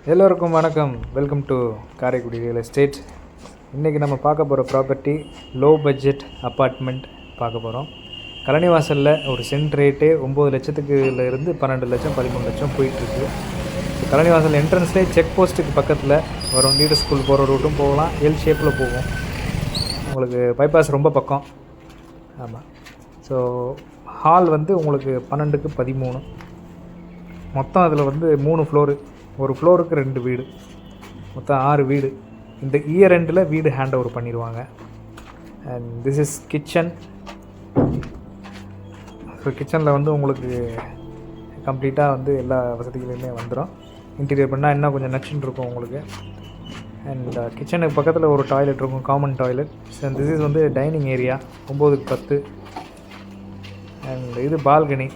எல்லோருக்கும் வணக்கம். Welcome to Karaikudi real estate. இன்றைக்கி நம்ம பார்க்க போகிற ப்ராப்பர்ட்டி லோ பட்ஜெட் அப்பார்ட்மெண்ட் பார்க்க போகிறோம். கலனிவாசலில் ஒரு சென்ட் ரேட்டே 9 லட்சத்துக்குலேருந்து 12 லட்சம் 13 லட்சம் போயிட்டுருக்கு. கலனிவாசல் என்ட்ரன்ஸ்லேயே செக் போஸ்ட்டுக்கு பக்கத்தில் வரும். லீடர் ஸ்கூல் போகிற ரூட்டும் போகலாம், எல் ஷேப்பில் போகும். உங்களுக்கு பைபாஸ் ரொம்ப பக்கம். ஆமாம். ஸோ ஹால் வந்து உங்களுக்கு 12க்கு 13. மொத்தம் அதில் வந்து 3 ஃப்ளோரு, ஒரு ஃப்ளோருக்கு 2 வீடு, மொத்தம் 6 வீடு. இந்த இயர் எண்டில் வீடு ஹேண்ட் ஓவர் பண்ணிடுவாங்க. And this is kitchen. So கிச்சனில் வந்து உங்களுக்கு கம்ப்ளீட்டாக வந்து எல்லா வசதிகளுமே வந்துடும். இன்டீரியர் பண்ணால் இன்னும் கொஞ்சம் நச்சுன்னு இருக்கும் உங்களுக்கு. அண்ட் கிச்சனுக்கு பக்கத்தில் ஒரு டாய்லெட் இருக்கும், common toilet. And this is வந்து டைனிங் ஏரியா 9க்கு 10. அண்ட் இது பால்கனி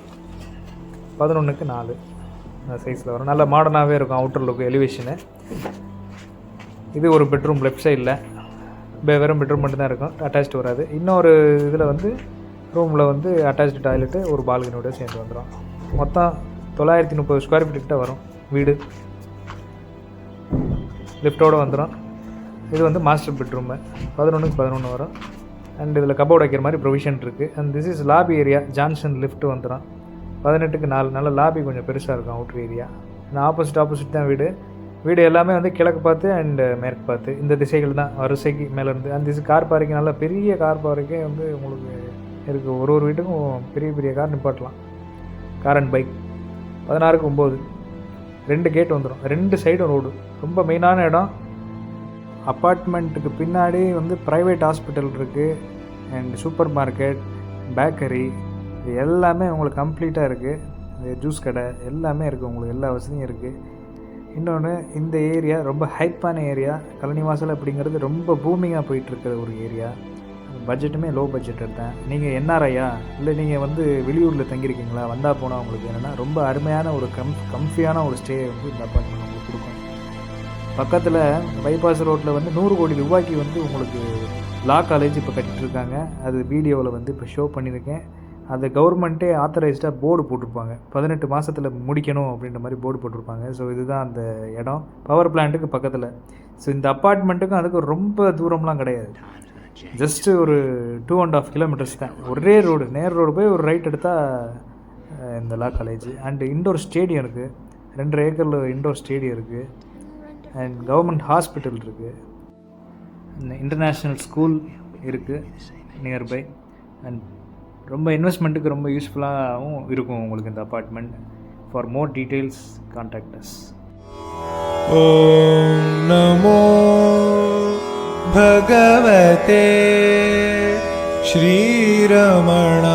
11க்கு 4 சைஸில் வரும். நல்ல மாடர்னாகவே இருக்கும். Outer look, elevation. இது ஒரு பெட்ரூம் லெஃப்ட் சைடில். வெறும் பெட்ரூம் மட்டும் தான் இருக்கும், அட்டாச்டு வராது. இன்னொரு இதில் வந்து ரூமில் வந்து அட்டாச்டு டாய்லெட்டு ஒரு பால்கனியோட சேர்ந்து வந்துடும். மொத்தம் 930 ஸ்கொயர் ஃபீட் கிட்ட வரும் வீடு. லிஃப்டோடு வந்துடும். இது வந்து மாஸ்டர் பெட்ரூமு 11க்கு 11 வரும். அண்ட் இதில் கபோர்டு வைக்கிற மாதிரி ப்ரொவிஷன் இருக்குது. And this is lobby area. Johnson lift வந்துடும். 18க்கு 4. நல்ல லாபி கொஞ்சம் பெருசாக இருக்கும் அவுட்ரு ஏரியா. ஆப்போசிட் தான் வீடு. வீடு எல்லாமே வந்து கிழக்கு பார்த்து அண்டு மேற்கு பார்த்து, இந்த திசைகள் தான் வரிசைக்கு மேலேருந்து. அந்த திசை கார் பார்க்கிங், நல்ல பெரிய கார் பார்க்கே வந்து உங்களுக்கு இருக்குது. ஒரு வீட்டுக்கும் பெரிய பெரிய கார் நிப்பாட்டலாம். Car and bike. 16க்கு 9. 2 கேட் வந்துடும், 2 சைடும் ரோடு. ரொம்ப மெயினான இடம். அப்பார்ட்மெண்ட்டுக்கு பின்னாடி வந்து ப்ரைவேட் ஹாஸ்பிட்டல் இருக்குது. அண்ட் சூப்பர் மார்க்கெட், பேக்கரி, இது எல்லாமே உங்களுக்கு கம்ப்ளீட்டாக இருக்குது. ஜூஸ் கடை எல்லாமே இருக்குது. உங்களுக்கு எல்லா வசதியும் இருக்குது. இன்னொன்று, இந்த ஏரியா ரொம்ப ஹைப்பான ஏரியா. கலனிவாசல் அப்படிங்கிறது ரொம்ப பூமிங்காக போயிட்டுருக்கிற ஒரு ஏரியா. பட்ஜெட்டுமே லோ பட்ஜெட் எடுத்தேன். நீங்கள் என்ஆர்ஐயா இல்லை நீங்கள் வந்து வெளியூரில் தங்கியிருக்கீங்களா, வந்தால் போனால் உங்களுக்கு என்னென்னா ரொம்ப அருமையான ஒரு கம்ஃபியான ஒரு ஸ்டே வந்து இந்த அப்பார்ட்மெண்ட் உங்களுக்கு கொடுக்கும். பக்கத்தில் பைபாஸ் ரோட்டில் வந்து 100 கோடி ரூபாய்க்கு வந்து உங்களுக்கு லா காலேஜ் இப்போ கட்டிகிட்ருக்காங்க. அது வீடியோவில் வந்து இப்போ ஷோ பண்ணியிருக்கேன். அந்த கவர்மெண்ட்டே ஆத்தரைஸ்டாக போர்டு போட்டிருப்பாங்க, 18 மாதத்தில் முடிக்கணும் அப்படின்ற மாதிரி போர்டு போட்டிருப்பாங்க. ஸோ இதுதான் அந்த இடம், பவர் பிளான்ட்டுக்கு பக்கத்தில். ஸோ இந்த அப்பார்ட்மெண்ட்டுக்கும் அதுக்கு ரொம்ப தூரம்லாம் கிடையாது. ஜஸ்ட்டு ஒரு 2.5 கிலோமீட்டர்ஸ் தான். ஒரே ரோடு, நேர் ரோடு போய் ஒரு ரைட் எடுத்தால் இந்த law college. And indoor stadium இருக்குது. 2.5 ஏக்கரில் இண்டோர் ஸ்டேடியம் இருக்குது. அண்ட் கவர்மெண்ட் ஹாஸ்பிட்டல் இருக்குது. இன்டர்நேஷ்னல் ஸ்கூல் இருக்குது நியர்பை. அண்ட் ரொம்ப இன்வெஸ்ட்மெண்ட்டுக்கு ரொம்ப யூஸ்ஃபுல்லாகவும் இருக்கும் உங்களுக்கு இந்த apartment. For more details contact us. ஓம் நமோ பகவதே ஸ்ரீரமணாய.